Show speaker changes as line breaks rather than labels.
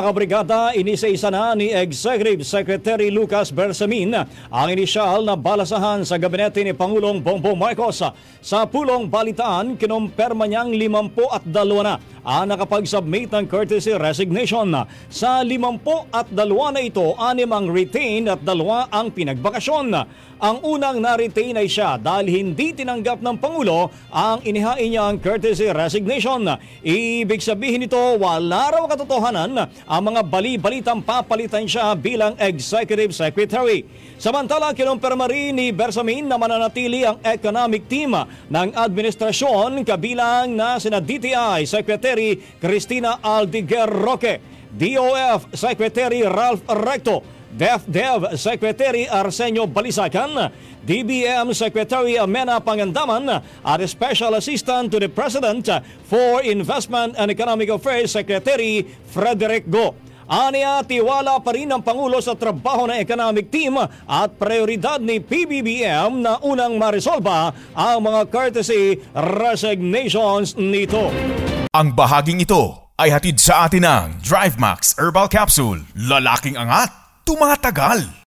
kabrigada, inisa-isa na ni Executive Secretary Lucas Bersamin ang inisyal na balasahan sa gabinete ni Pangulong Bongbong Marcos. Sa pulong balitaan, kinumpirma niyang 52 na ang nakapag-submit ng courtesy resignation. Sa 52 na ito, 6 ang retain at 2 ang pinagbakasyon. Ang unang na-retain ay siya dahil hindi tinanggap ng Pangulo ang inihain niyang courtesy resignation. Ibig sabihin nito, wala raw katotohanan ang mga bali-balitang papalitan siya bilang Executive Secretary. Samantala, kinumpirma rin ni Bersamin na mananatili ang economic team ng administrasyon kabilang na sina DTI Secretary Cristina Aldiguer Roque, DOF Secretary Ralph Recto, DepEd Secretary Arsenio Balisacan, DBM Secretary Amena Pangandaman at Special Assistant to the President for Investment and Economic Affairs Secretary Frederick Go. Aniya, tiwala pa rin ng Pangulo sa trabaho ng economic team at prioridad ni PBBM na unang maresolba ang mga courtesy resignations nito.
Ang bahaging ito ay hatid sa atin ng DriveMax Herbal Capsule. Lalaking angat, tumatagal.